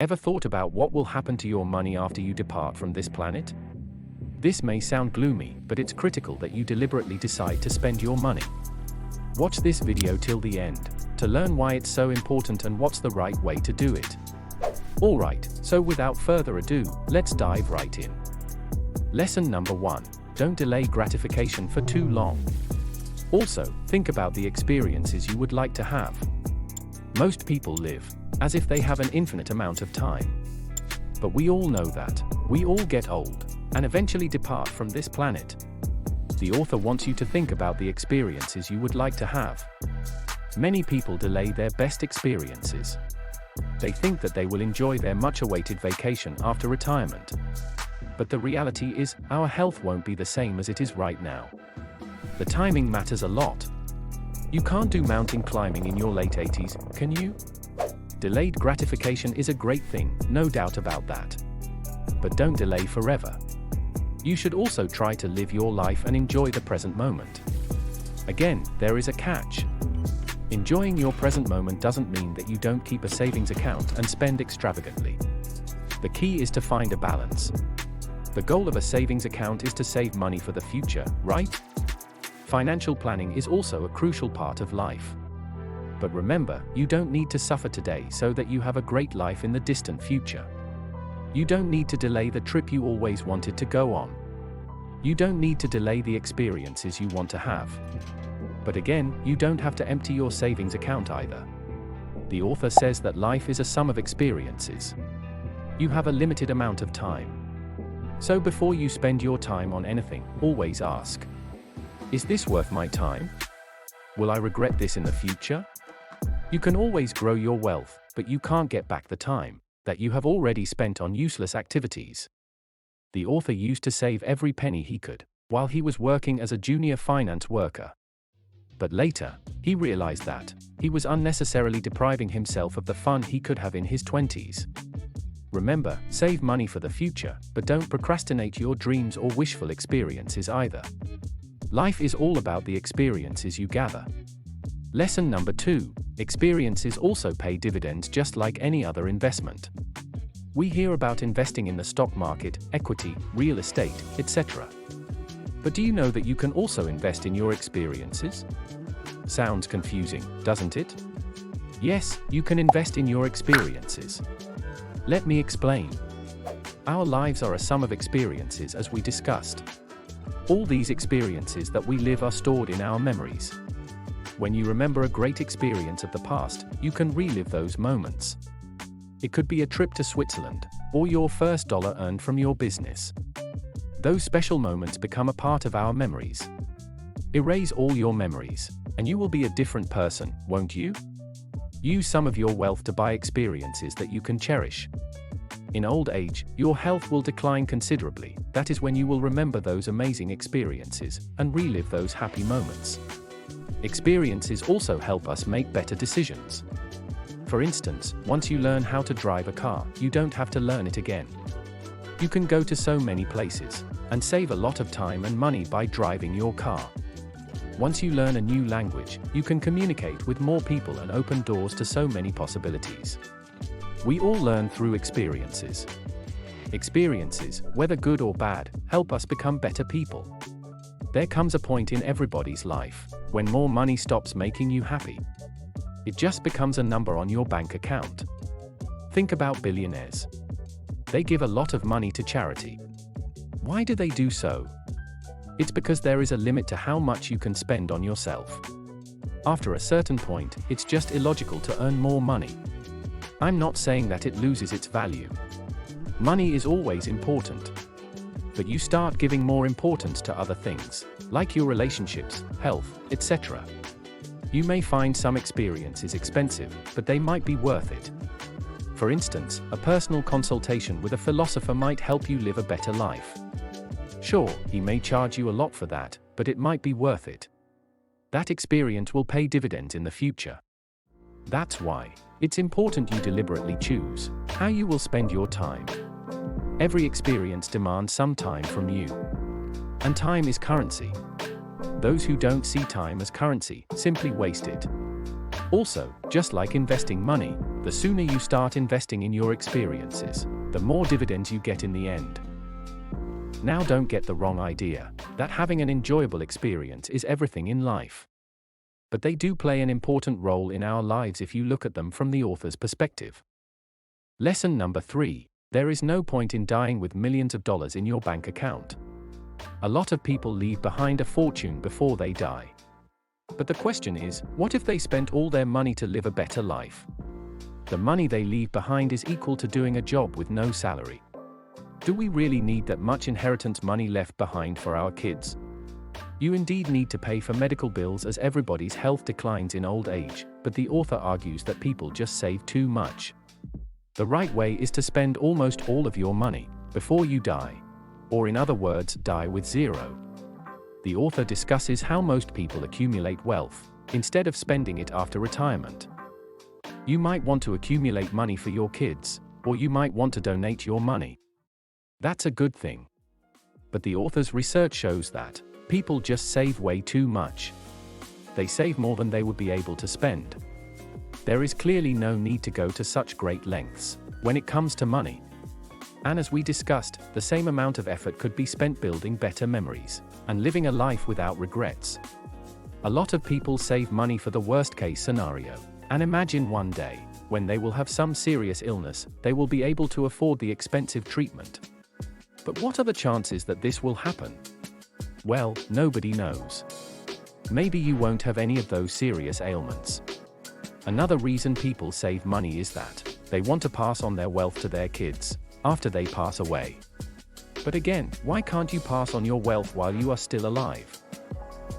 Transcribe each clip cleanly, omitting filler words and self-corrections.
Ever thought about what will happen to your money after you depart from this planet? This may sound gloomy, but it's critical that you deliberately decide to spend your money. Watch this video till the end, to learn why it's so important and what's the right way to do it. Alright, so without further ado, let's dive right in. Lesson number 1. Don't delay gratification for too long. Also, think about the experiences you would like to have. Most people live as if they have an infinite amount of time. But we all know that we all get old and eventually depart from this planet. The author wants you to think about the experiences you would like to have. Many people delay their best experiences. They think that they will enjoy their much-awaited vacation after retirement. But the reality is, our health won't be the same as it is right now. The timing matters a lot. You can't do mountain climbing in your late 80s, can you? Delayed gratification is a great thing, no doubt about that. But don't delay forever. You should also try to live your life and enjoy the present moment. Again, there is a catch. Enjoying your present moment doesn't mean that you don't keep a savings account and spend extravagantly. The key is to find a balance. The goal of a savings account is to save money for the future, right? Financial planning is also a crucial part of life. But remember, you don't need to suffer today so that you have a great life in the distant future. You don't need to delay the trip you always wanted to go on. You don't need to delay the experiences you want to have. But again, you don't have to empty your savings account either. The author says that life is a sum of experiences. You have a limited amount of time. So before you spend your time on anything, always ask, is this worth my time? Will I regret this in the future? You can always grow your wealth, but you can't get back the time that you have already spent on useless activities. The author used to save every penny he could while he was working as a junior finance worker. But later, he realized that he was unnecessarily depriving himself of the fun he could have in his 20s. Remember, save money for the future, but don't procrastinate your dreams or wishful experiences either. Life is all about the experiences you gather. Lesson number 2. Experiences also pay dividends just like any other investment. We hear about investing in the stock market, equity, real estate, etc. But do you know that you can also invest in your experiences? Sounds confusing, doesn't it? Yes, you can invest in your experiences. Let me explain. Our lives are a sum of experiences, as we discussed. All these experiences that we live are stored in our memories. When you remember a great experience of the past, you can relive those moments. It could be a trip to Switzerland, or your first dollar earned from your business. Those special moments become a part of our memories. Erase all your memories, and you will be a different person, won't you? Use some of your wealth to buy experiences that you can cherish. In old age, your health will decline considerably. That is when you will remember those amazing experiences and relive those happy moments. Experiences also help us make better decisions. For instance, once you learn how to drive a car, you don't have to learn it again. You can go to so many places and save a lot of time and money by driving your car. Once you learn a new language, you can communicate with more people and open doors to so many possibilities. We all learn through experiences. Experiences, whether good or bad, help us become better people. There comes a point in everybody's life when more money stops making you happy. It just becomes a number on your bank account. Think about billionaires. They give a lot of money to charity. Why do they do so? It's because there is a limit to how much you can spend on yourself. After a certain point, it's just illogical to earn more money. I'm not saying that it loses its value. Money is always important. But you start giving more importance to other things, like your relationships, health, etc. You may find some experiences expensive, but they might be worth it. For instance, a personal consultation with a philosopher might help you live a better life. Sure, he may charge you a lot for that, but it might be worth it. That experience will pay dividends in the future. That's why it's important you deliberately choose how you will spend your time. Every experience demands some time from you. And time is currency. Those who don't see time as currency simply waste it. Also, just like investing money, the The sooner you start investing in your experiences, the more dividends you get in the end. Now, don't get the wrong idea that having an enjoyable experience is everything in life. But they do play an important role in our lives if you look at them from the author's perspective. Lesson number 3. There is no point in dying with millions of dollars in your bank account. A lot of people leave behind a fortune before they die. But the question is, what if they spent all their money to live a better life? The money they leave behind is equal to doing a job with no salary. Do we really need that much inheritance money left behind for our kids? You indeed need to pay for medical bills as everybody's health declines in old age, but the author argues that people just save too much. The right way is to spend almost all of your money before you die. Or in other words, die with zero. The author discusses how most people accumulate wealth, instead of spending it after retirement. You might want to accumulate money for your kids, or you might want to donate your money. That's a good thing. But the author's research shows that people just save way too much. They save more than they would be able to spend. There is clearly no need to go to such great lengths when it comes to money. And as we discussed, the same amount of effort could be spent building better memories and living a life without regrets. A lot of people save money for the worst-case scenario, and imagine one day, when they will have some serious illness, they will be able to afford the expensive treatment. But what are the chances that this will happen? Well, nobody knows. Maybe you won't have any of those serious ailments. Another reason people save money is that they want to pass on their wealth to their kids after they pass away. But again, why can't you pass on your wealth while you are still alive?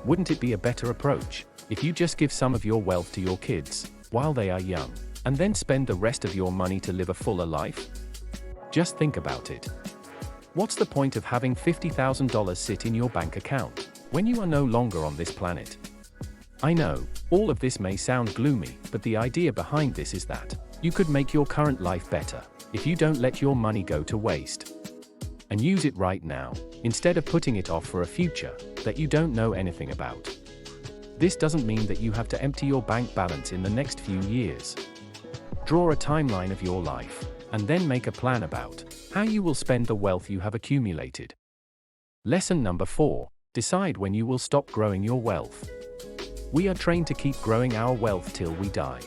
Wouldn't it be a better approach if you just give some of your wealth to your kids while they are young, and then spend the rest of your money to live a fuller life? Just think about it. What's the point of having $50,000 sit in your bank account when you are no longer on this planet? I know, all of this may sound gloomy, but the idea behind this is that you could make your current life better if you don't let your money go to waste. And use it right now, instead of putting it off for a future that you don't know anything about. This doesn't mean that you have to empty your bank balance in the next few years. Draw a timeline of your life, and then make a plan about how you will spend the wealth you have accumulated. Lesson number 4. Decide when you will stop growing your wealth. We are trained to keep growing our wealth till we die.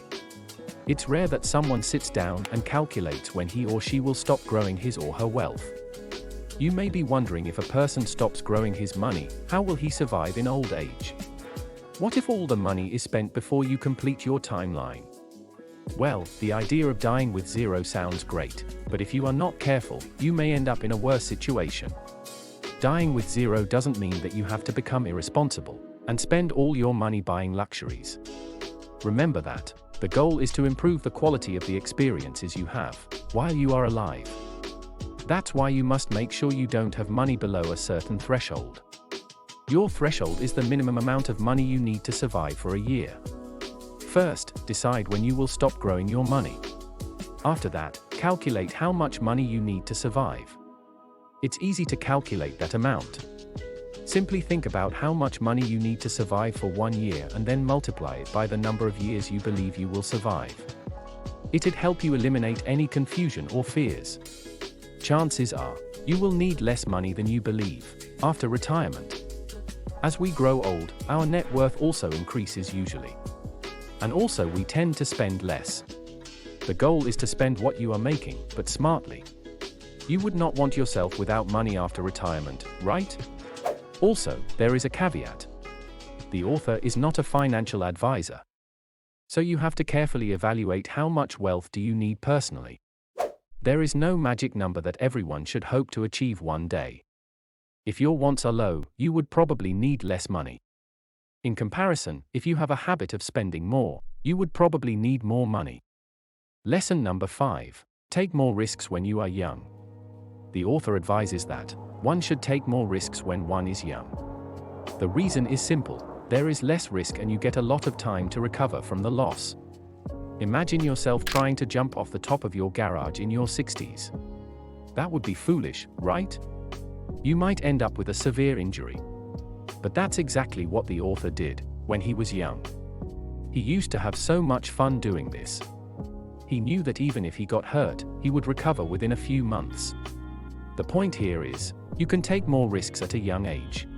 It's rare that someone sits down and calculates when he or she will stop growing his or her wealth. You may be wondering, if a person stops growing his money, how will he survive in old age? What if all the money is spent before you complete your timeline? Well, the idea of dying with zero sounds great, but if you are not careful, you may end up in a worse situation. Dying with zero doesn't mean that you have to become irresponsible and spend all your money buying luxuries. Remember that the goal is to improve the quality of the experiences you have while you are alive. That's why you must make sure you don't have money below a certain threshold. Your threshold is the minimum amount of money you need to survive for a year. First, decide when you will stop growing your money. After that, calculate how much money you need to survive. It's easy to calculate that amount. Simply think about how much money you need to survive for 1 year and then multiply it by the number of years you believe you will survive. It'd help you eliminate any confusion or fears. Chances are, you will need less money than you believe after retirement. As we grow old, our net worth also increases usually. And also we tend to spend less. The goal is to spend what you are making, but smartly. You would not want yourself without money after retirement, right? Also, there is a caveat. The author is not a financial advisor. So you have to carefully evaluate how much wealth do you need personally. There is no magic number that everyone should hope to achieve one day. If your wants are low, you would probably need less money. In comparison, if you have a habit of spending more, you would probably need more money. Lesson number 5. Take more risks when you are young. The author advises that one should take more risks when one is young. The reason is simple. There is less risk and you get a lot of time to recover from the loss. Imagine yourself trying to jump off the top of your garage in your 60s. That would be foolish, right? You might end up with a severe injury. But that's exactly what the author did when he was young. He used to have so much fun doing this. He knew that even if he got hurt, he would recover within a few months. The point here is, you can take more risks at a young age.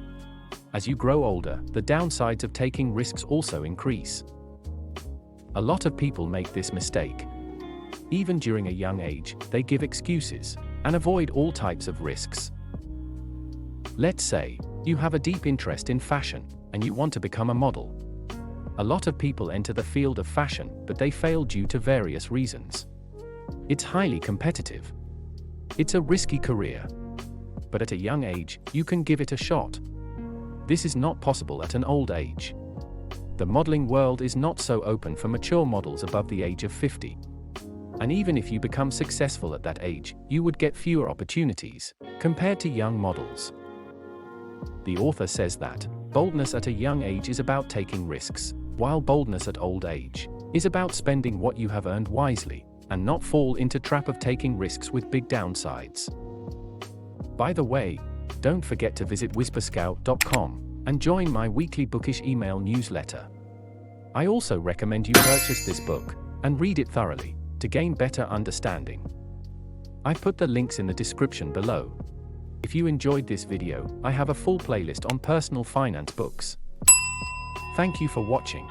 As you grow older, the downsides of taking risks also increase. A lot of people make this mistake. Even during a young age, they give excuses and avoid all types of risks. Let's say you have a deep interest in fashion and you want to become a model. A lot of people enter the field of fashion, but they fail due to various reasons. It's highly competitive. It's a risky career. But at a young age, you can give it a shot. This is not possible at an old age. The modeling world is not so open for mature models above the age of 50. And even if you become successful at that age, you would get fewer opportunities compared to young models. The author says that boldness at a young age is about taking risks, while boldness at old age is about spending what you have earned wisely and not fall into trap of taking risks with big downsides. By the way, don't forget to visit whisperscout.com and join my weekly bookish email newsletter. I also recommend you purchase this book and read it thoroughly to gain better understanding. I've put the links in the description below. If you enjoyed this video, I have a full playlist on personal finance books. Thank you for watching.